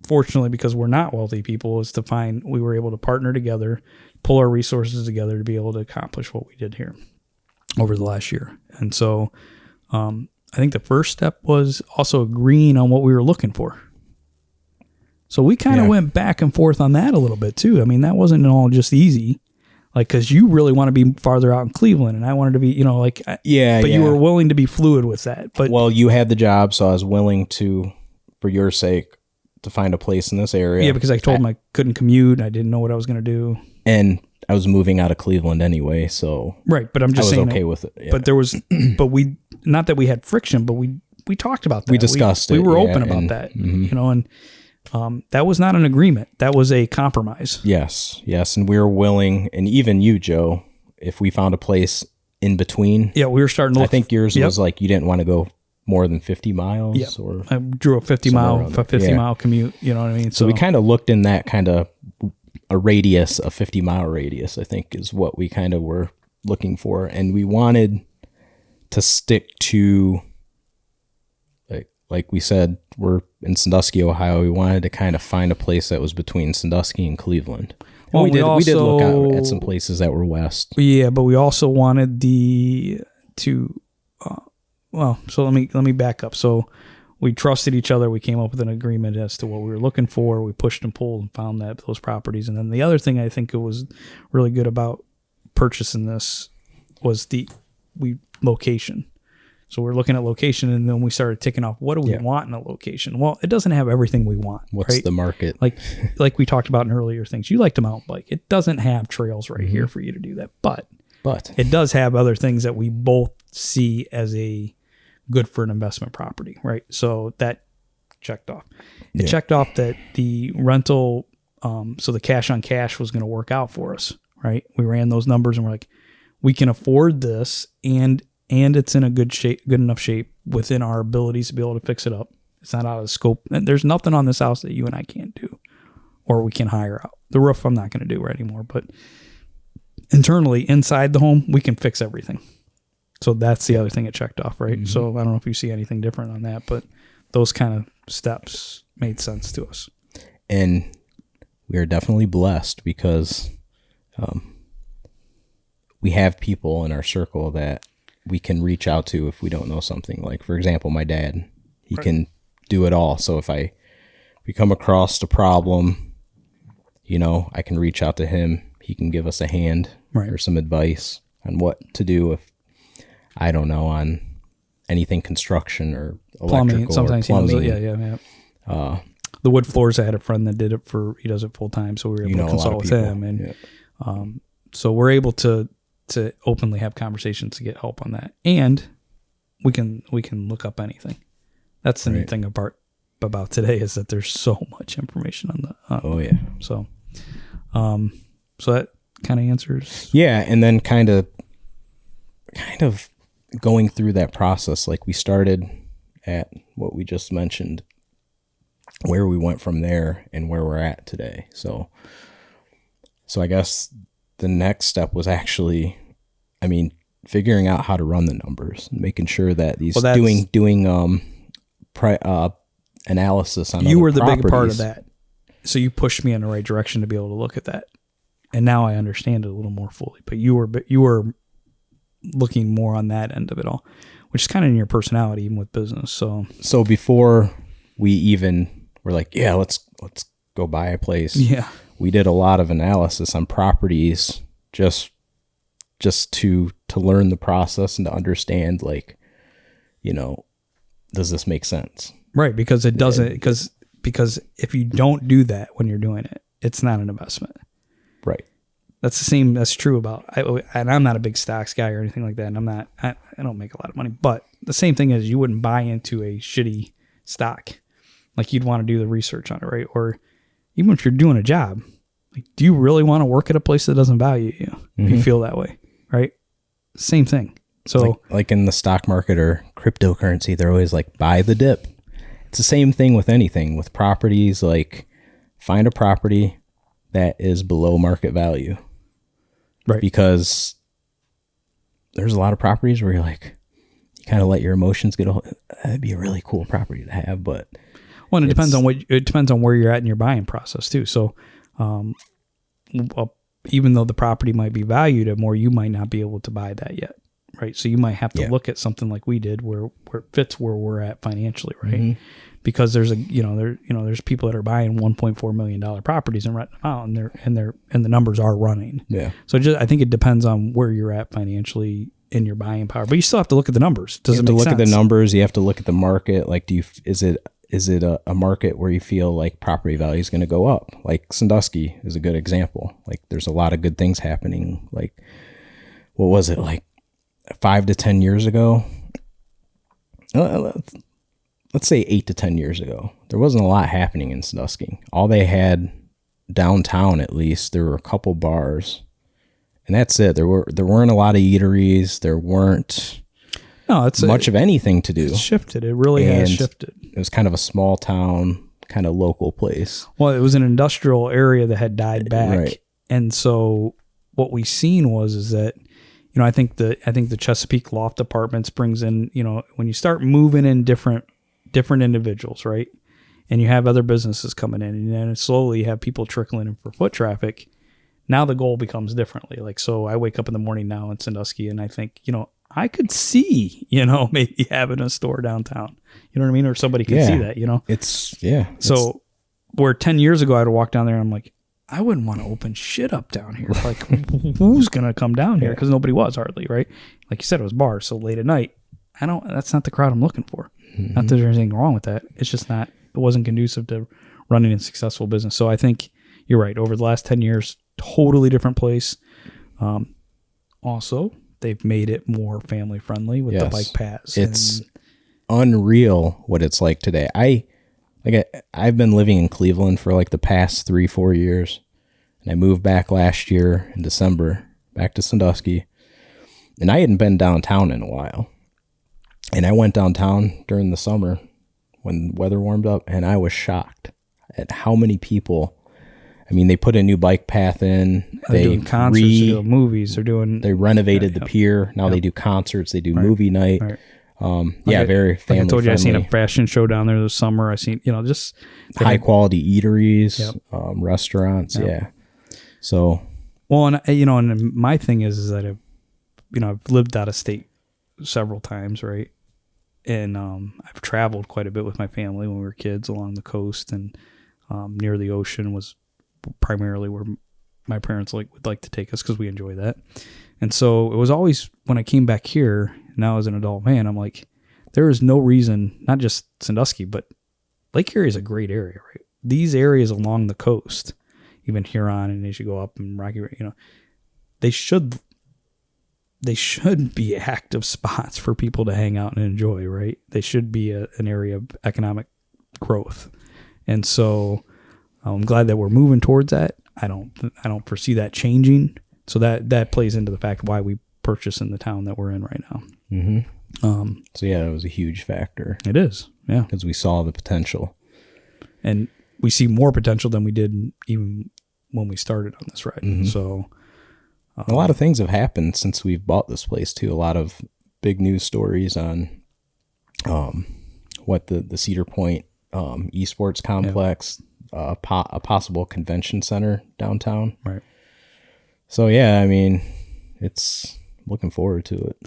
B: fortunately, because we're not wealthy people, is we were able to partner together, pull our resources together to be able to accomplish what we did here over the last year. And so I think the first step was also agreeing on what we were looking for. So we kind of went back and forth on that a little bit too. I mean, that wasn't all just easy. Like, because you really want to be farther out in Cleveland, and I wanted to be, but you were willing to be fluid with that. But
A: you had the job, so I was willing to, for your sake, to find a place in this area.
B: Yeah, because I told him I couldn't commute. I didn't know what I was going to do.
A: And I was moving out of Cleveland anyway, so
B: right. But I'm just saying,
A: okay with it. Yeah.
B: But there was, not that we had friction, but we talked about that.
A: We discussed it.
B: We were open about that, and that was not an agreement. That was a compromise.
A: Yes, and we were willing, and even you, Joe, if we found a place in between. Yeah,
B: we were starting to look.
A: I think yours was like you didn't want to go more than 50 miles.
B: Yeah,
A: or
B: I drew a 50 mile commute. You know what I mean?
A: So we kind of looked in that kind of a 50-mile radius, I think, is what we kind of were looking for. And we wanted to stick to like like we said, we're in Sandusky, Ohio. We wanted to kind of find a place that was between Sandusky and Cleveland. Well, we did look out at some places that were west.
B: Yeah, but we also wanted so let me back up. So we trusted each other. We came up with an agreement as to what we were looking for. We pushed and pulled and found those properties. And then the other thing I think it was really good about purchasing this was location. So we're looking at location, and then we started ticking off, what do we want in a location? Well, it doesn't have everything we want.
A: What's the market?
B: Like we talked about in earlier things. You like to mountain bike. It doesn't have trails right here for you to do that. But it does have other things that we both see as a good for an investment property, right? So that checked off. It checked off that the rental, so the cash on cash was going to work out for us, right? We ran those numbers and we're like, we can afford this, and it's in a good enough shape within our abilities to be able to fix it up. It's not out of the scope. And there's nothing on this house that you and I can't do, or we can hire out. The roof I'm not going to do right anymore, but internally inside the home, we can fix everything. So that's the other thing it checked off, right? So I don't know if you see anything different on that, but those kind of steps made sense to us.
A: And we are definitely blessed because we have people in our circle that we can reach out to if we don't know something. Like, for example, my dad, he can do it all. So if we come across a problem, I can reach out to him. He can give us a hand or some advice on what to do if I don't know on anything construction or electrical
B: plumbing. Sometimes
A: or plumbing.
B: He knows it. Yeah. The wood floors, I had a friend that he does it full time, so we were able to consult with him. And so we're able to openly have conversations to get help on that. And we can look up anything. That's the neat thing about today is that there's so much information on the So that kind of answers.
A: Yeah, and then kind of going through that process, like we started at what we just mentioned, where we went from there and where we're at today. So I guess the next step was actually, figuring out how to run the numbers, making sure that doing analysis on
B: you were the
A: properties.
B: big part of that. So you pushed me in the right direction to be able to look at that. And now I understand it a little more fully, but you were looking more on that end of it all, which is kind of in your personality, even with business. So before we even were like, let's go buy a place. Yeah.
A: We did a lot of analysis on properties just to learn the process and to understand, does this make sense? Right. Because it doesn't, because if you don't do that when you're doing it, it's not an investment. Right. That's true about, and I'm not a big stocks guy or anything like that. And I don't make a lot of money, but the same thing is you wouldn't buy into a shitty stock. Like you'd want to do the research on it, right? Or even if you're doing a job, like, do you really want to work at a place that doesn't value you? If you feel that way, right? Same thing. So like in the stock market or cryptocurrency, they're always like, buy the dip. It's the same thing with anything, with properties. Like, find a property that is below market value. Right. Because there's a lot of properties where you're like, you kind of let your emotions get that'd be a really cool property to have, but it depends on where you're at in your buying process too. So even though the property might be valued at more, you might not be able to buy that yet. Right. So you might have to look at something like we did where it fits where we're at financially. Right. Because there's there's people that are buying $1.4 million properties and renting them out, and the numbers are running. Yeah. So I think it depends on where you're at financially in your buying power, but you still have to look at the numbers. You have to look at the numbers. You have to look at the market. Like, is it a market where you feel like property value is going to go up? Like Sandusky is a good example. Like, there's a lot of good things happening. Like, what was it, like 5 to 10 years ago? Let's say 8 to 10 years ago, there wasn't a lot happening in Sandusky. All they had downtown, at least, there were a couple bars, and that's it. There weren't a lot of eateries. There weren't much of anything to do. It's shifted. It really has shifted. It was kind of a small town, kind of local place. Well, it was an industrial area that had died back, right. And so what we seen is that, I think the Chesapeake loft apartments brings in, when you start moving in different
B: different individuals, right? And you have other businesses coming in, and then slowly you have people trickling in for foot traffic. Now the goal becomes differently. Like, so I wake up in the morning now in Sandusky and I think, I could see, maybe having a store downtown, you know what I mean? Or somebody could see that, So where 10 years ago I'd walk down there and I'm like, I wouldn't want to open shit up down here. Like, who's going to come down here? Because nobody was hardly, right? Like you said, it was bars. So late at night, that's not the crowd I'm looking for. Mm-hmm. Not that there's anything wrong with that. It's just it wasn't conducive to running a successful business. So I think you're right. Over the last 10 years, totally different place. Also, they've made it more family friendly with the bike paths.
A: It's unreal what it's like today. I've been living in Cleveland for like the past 3-4 years, and I moved back last year in December back to Sandusky, and I hadn't been downtown in a while. And I went downtown during the summer when the weather warmed up, and I was shocked at how many people. I mean, they put a new bike path in.
B: They're doing concerts, they're doing movies. They
A: renovated the pier. Now they do concerts. They do movie night. Right. Very family friendly.
B: I told you, I seen a fashion show down there this summer. I seen, just
A: high quality eateries, restaurants.
B: Yep.
A: Yeah. So,
B: well, and my thing is that I've lived out of state several times, right? And I've traveled quite a bit with my family when we were kids along the coast, and near the ocean was primarily where my parents would like to take us because we enjoy that. And so it was always, when I came back here now as an adult man, I'm like, there is no reason, not just Sandusky, but Lake Erie is a great area, right? These areas along the coast, even Huron, and as you go up and Rocky, they should be active spots for people to hang out and enjoy, right? They should be an area of economic growth. And so I'm glad that we're moving towards that. I don't foresee that changing. So that plays into the fact why we purchase in the town that we're in right now.
A: Mm-hmm. So it was a huge factor.
B: It is, yeah,
A: because we saw the potential,
B: and we see more potential than we did even when we started on this ride. Mm-hmm. So
A: a lot of things have happened since we've bought this place too. A lot of big news stories on what the Cedar Point esports complex, a possible convention center downtown.
B: Right.
A: So I mean, it's looking forward to it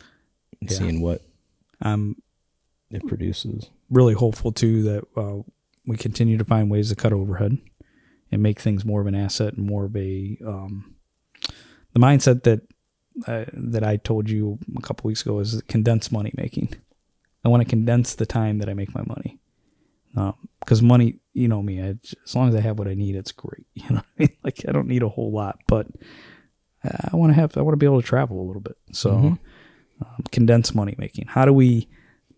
A: and seeing what it produces.
B: Really hopeful too that we continue to find ways to cut overhead and make things more of an asset and more of a the mindset that I told you a couple weeks ago is condensed money making. I want to condense the time that I make my money. Because money, you know me, as long as I have what I need, it's great. You know what I mean? Like, I don't need a whole lot, but I want to be able to travel a little bit. So condense money making. How do we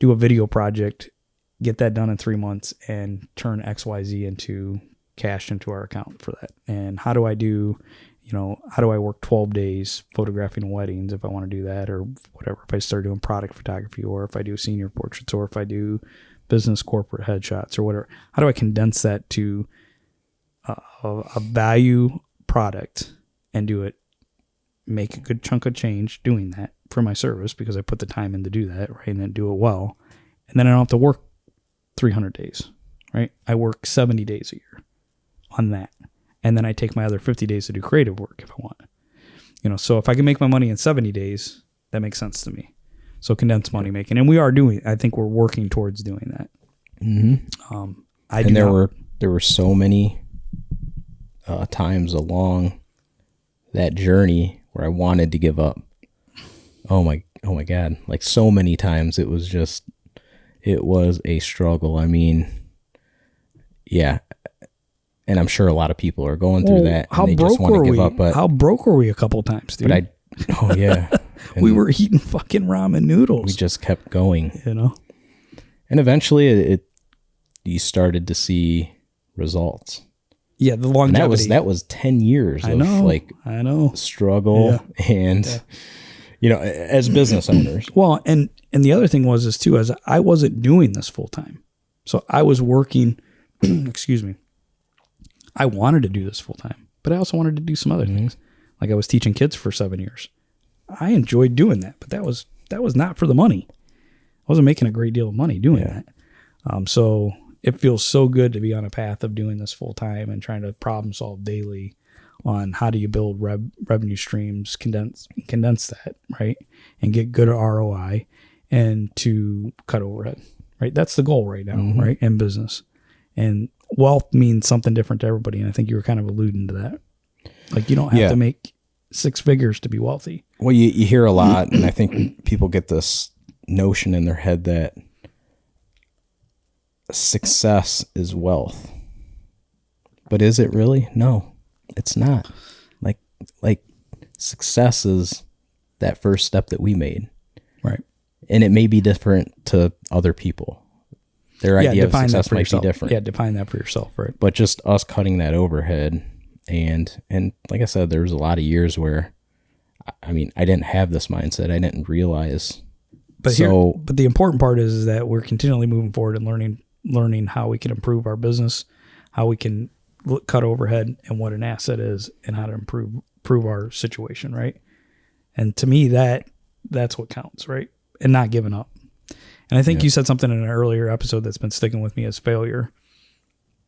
B: do a video project, get that done in 3 months, and turn XYZ into cash into our account for that? And how do I work 12 days photographing weddings if I want to do that, or whatever, if I start doing product photography, or if I do senior portraits, or if I do business corporate headshots or whatever? How do I condense that to a value product and do it, make a good chunk of change doing that for my service because I put the time in to do that, right? And then do it well. And then I don't have to work 300 days, right? I work 70 days a year on that. And then I take my other 50 days to do creative work if I want. So if I can make my money in 70 days, that makes sense to me. So condensed money making. And I think we're working towards doing that.
A: Mm-hmm. There were so many times along that journey where I wanted to give up. Oh my God. Like, so many times it was a struggle. I mean, yeah. And I'm sure a lot of people are going through that.
B: How broke were we? How broke were we a couple times, dude? We were eating fucking ramen noodles.
A: We just kept going, And eventually, you started to see results.
B: Yeah, the longevity.
A: And that was 10 years of struggle and as business owners.
B: Well, and the other thing was as I wasn't doing this full time, so I was working. Excuse me. I wanted to do this full time, but I also wanted to do some other things. Like, I was teaching kids for 7 years. I enjoyed doing that, but that was not for the money. I wasn't making a great deal of money doing that. So it feels so good to be on a path of doing this full time and trying to problem solve daily on how do you build revenue streams, condense that, right? And get good ROI and to cut overhead, right? That's the goal right now, right? In business. And wealth means something different to everybody. And I think you were kind of alluding to that. Like you don't have to make 6 figures to be wealthy.
A: Well, you hear a lot, and I think people get this notion in their head that success is wealth. But is it really? No, it's not. Like success is that first step that we made.
B: Right.
A: And it may be different to other people. Their idea of success might be different.
B: Yeah, define that for yourself, right?
A: But just us cutting that overhead and like I said, there was a lot of years where I mean, I didn't have this mindset. I didn't realize.
B: But the important part is that we're continually moving forward and learning how we can improve our business, how we can cut overhead and what an asset is and how to improve our situation, right? And to me, that's what counts, right? And not giving up. And I think you said something in an earlier episode that's been sticking with me as failure.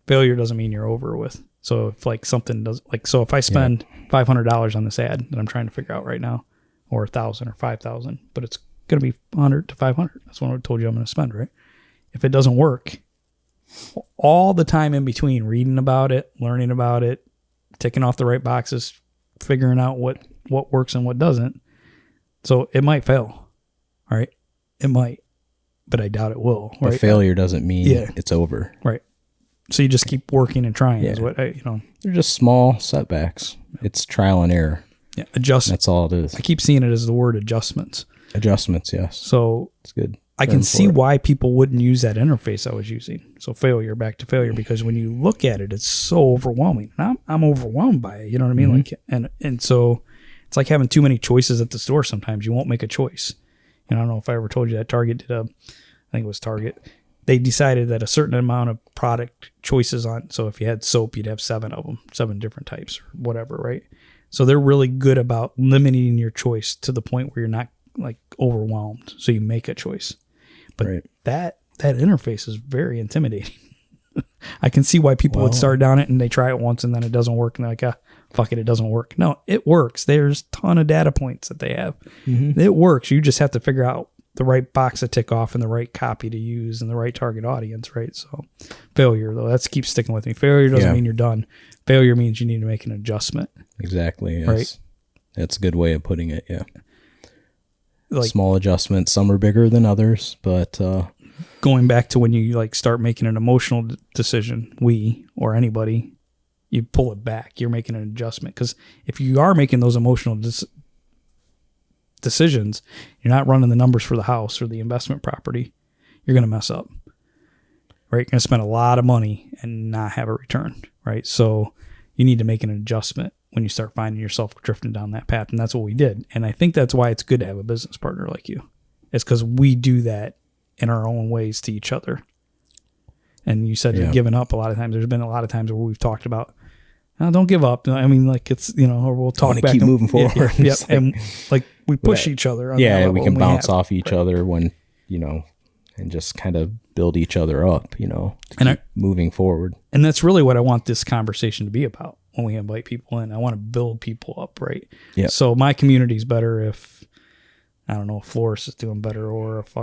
B: Failure doesn't mean you're over with. So if like something does, like, so if I spend $500 on this ad that I'm trying to figure out right now, or 1,000 or 5,000, but it's going to be 100 to 500. That's what I told you I'm going to spend, right? If it doesn't work, all the time in between reading about it, learning about it, ticking off the right boxes, figuring out what works and what doesn't. So it might fail, right? It might, but I doubt it will.
A: But
B: right?
A: failure doesn't mean it's over.
B: Right. So you just keep working and trying is what
A: They're just small setbacks. It's trial and error.
B: Yeah. Adjustment.
A: That's all it is.
B: I keep seeing it as the word adjustments.
A: Adjustments, yes.
B: So
A: it's good.
B: I can see why people wouldn't use that interface I was using. So back to failure, because when you look at it, it's so overwhelming. And I'm overwhelmed by it. You know what I mean? Like, and so it's like having too many choices at the store. Sometimes you won't make a choice. And I don't know if I ever told you that Target did I think it was Target. They decided that a certain amount of product choices on, so if you had soap, you'd have 7 of them, 7 different types or whatever, right? So they're really good about limiting your choice to the point where you're not like overwhelmed. So you make a choice. But that interface is very intimidating. I can see why people would start down it and they try it once and then it doesn't work. And they're like, fuck it, it doesn't work. No, it works. There's a ton of data points that they have. It works. You just have to figure out the right box to tick off and the right copy to use and the right target audience, right? So failure, though, that keeps sticking with me. Failure doesn't mean you're done. Failure means you need to make an adjustment.
A: Exactly. Yes.
B: Right?
A: That's a good way of putting it, yeah. Like, small adjustments. Some are bigger than others, but
B: going back to when you like start making an emotional decision, or anybody, you pull it back. You're making an adjustment, because if you are making those emotional decisions, you're not running the numbers for the house or the investment property, you're going to mess up, right? You're going to spend a lot of money and not have a return, right? So you need to make an adjustment when you start finding yourself drifting down that path. And that's what we did. And I think that's why it's good to have a business partner like you. It's because we do that in our own ways to each other. And you said you're giving up a lot of times. There's been a lot of times where we've talked about, oh, don't give up. I mean, like, it's, or we'll talk back.
A: Keep moving forward.
B: Yeah. And like we push each other. On
A: we can bounce off each other when, and just kind of build each other up, to keep moving forward. And
B: that's really what I want this conversation to be about when we invite people in. I want to build people up, right?
A: Yeah.
B: So my community's better if, I don't know, a florist is doing better, or if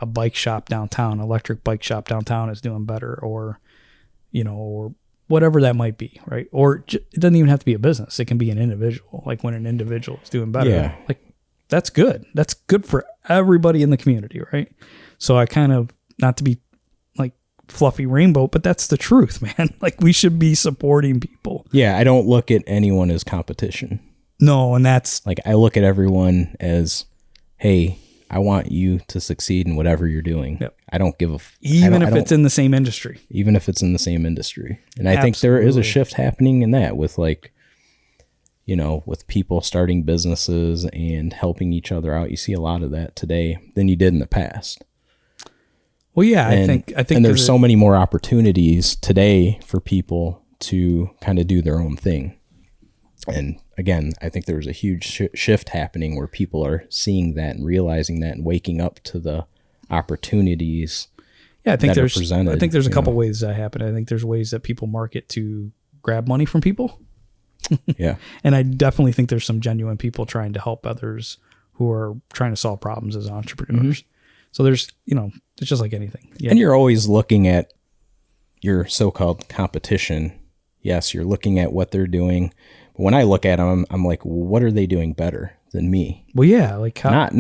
B: a bike shop downtown, electric bike shop downtown is doing better, or, or whatever that might be, right? Or it doesn't even have to be a business. It can be an individual. Like when an individual is doing better, like that's good. That's good for everybody in the community, right? So I kind of, not to be like fluffy rainbow, but that's the truth, man. Like we should be supporting people.
A: Yeah, I don't look at anyone as competition.
B: No, and that's
A: like, I look at everyone as, hey, I want you to succeed in whatever you're doing.
B: Yep.
A: I don't give a
B: even if it's in the same industry.
A: Even if it's in the same industry. And I think there is a shift happening in that with like, with people starting businesses and helping each other out. You see a lot of that today than you did in the past.
B: Well, yeah, I think
A: and there's so many more opportunities today for people to kind of do their own thing. And again, I think there's a huge shift happening where people are seeing that and realizing that and waking up to the opportunities
B: Yeah, I think
A: that are presented.
B: I think there's a couple
A: know?
B: ways that happen. I think there's ways that people market to grab money from people.
A: Yeah.
B: And I definitely think there's some genuine people trying to help others who are trying to solve problems as entrepreneurs. So there's, it's just like anything. Yeah.
A: And you're always looking at your so-called competition. Yes, you're looking at what they're doing. But when I look at them, I'm like, what are they doing better than me?
B: Well, yeah, like how,
A: I'm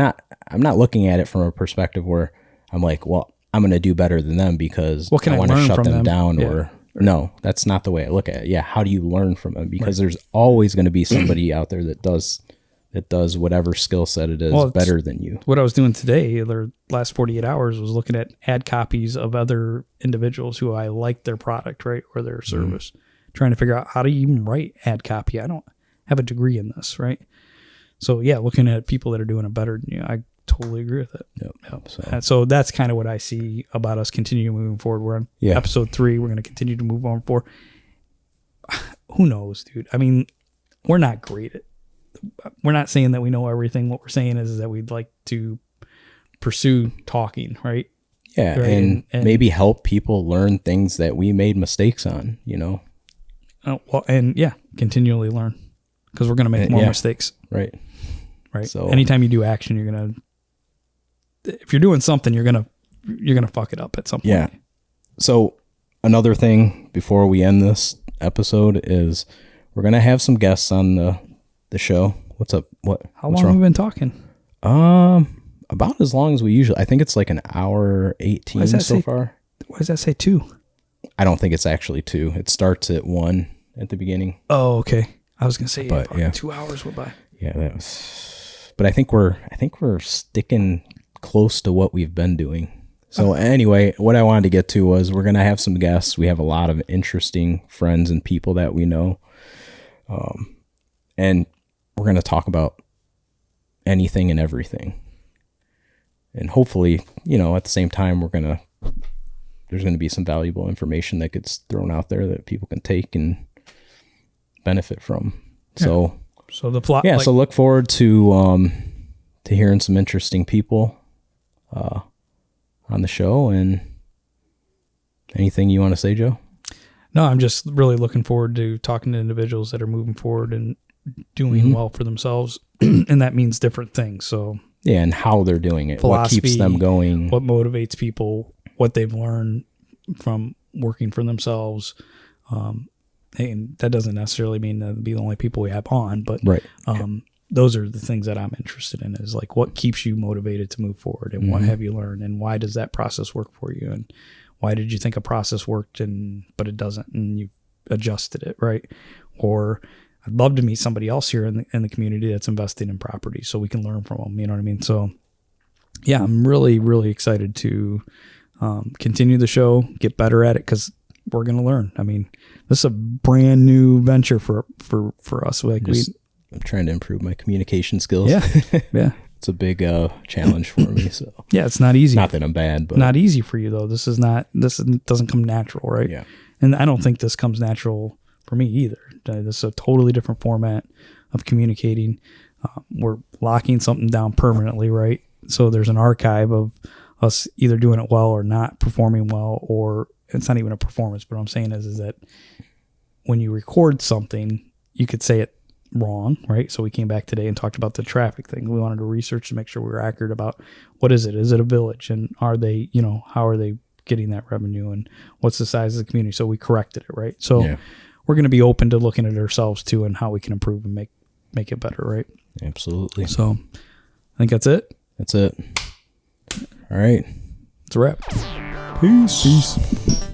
A: not looking at it from a perspective where I'm like, well, I'm going to do better than them because
B: what can
A: I want to
B: learn
A: shut
B: from
A: them down.
B: Yeah.
A: Or no, that's not the way I look at it. Yeah, how do you learn from them? Because there's always going to be somebody out there that does whatever skill set it is better than you.
B: What I was doing today, the last 48 hours, was looking at ad copies of other individuals who I like their product, right, or their service, trying to figure out how to even write ad copy. I don't have a degree in this, right? So yeah, looking at people that are doing it better than you, I totally agree with it. Yep. So that's kind of what I see about us continuing moving forward. We're on episode 3. We're going to continue to move on forward. Who knows, dude? I mean, we're not great at. We're not saying that we know everything. What we're saying is that we'd like to pursue talking, right?
A: Yeah, right? And maybe help people learn things that we made mistakes on,
B: continually learn, because we're going to make more mistakes.
A: Right.
B: So anytime you do action, you're going to, if you're doing something, you're going to fuck it up at some point.
A: Yeah. So another thing before we end this episode is we're going to have some guests on the show. What's up?
B: How long have we been talking?
A: About as long as we usually. I think it's like an hour 18 so far.
B: Why does that say 2?
A: I don't think it's actually 2. It starts at 1 at the beginning.
B: Oh, okay. I was gonna say,
A: 2
B: hours went by.
A: Yeah, that was. But I think we're sticking close to what we've been doing. So anyway, what I wanted to get to was we're gonna have some guests. We have a lot of interesting friends and people that we know, and we're gonna talk about anything and everything. And hopefully, at the same time, there's gonna be some valuable information that gets thrown out there that people can take and benefit from.
B: Yeah. So the plot.
A: Yeah. So look forward to hearing some interesting people on the show. And anything you want to say, Joe?
B: No, I'm just really looking forward to talking to individuals that are moving forward and doing well for themselves, and that means different things. So
A: yeah, and how they're doing it, what keeps them going,
B: what motivates people, what they've learned from working for themselves. And that doesn't necessarily mean that be the only people we have on, but those are the things that I'm interested in, is like what keeps you motivated to move forward, and what have you learned, and why does that process work for you, and why did you think a process worked but it doesn't, and you've adjusted it, right? Or I'd love to meet somebody else here in the community that's investing in property so we can learn from them. You know what I mean? So yeah, I'm really, really excited to continue the show, get better at it, because we're going to learn. I mean, this is a brand new venture for us. Like
A: I'm trying to improve my communication skills.
B: Yeah. Yeah.
A: It's a big challenge for me. So
B: yeah, it's not easy.
A: Not that I'm bad, but
B: not easy for you though. This doesn't come natural, right?
A: Yeah.
B: And I don't think this comes natural for me either. This is a totally different format of communicating. We're locking something down permanently, right? So there's an archive of us either doing it well or not performing well, or it's not even a performance. But what I'm saying is that when you record something, you could say it wrong, right? So we came back today and talked about the traffic thing. We wanted to research to make sure we were accurate about what is it? Is it a village? And are they, how are they getting that revenue? And what's the size of the community? So we corrected it, right? So we're going to be open to looking at ourselves too and how we can improve and make it better, right?
A: Absolutely.
B: So I think that's it.
A: That's it. All right.
B: It's a wrap.
A: Peace.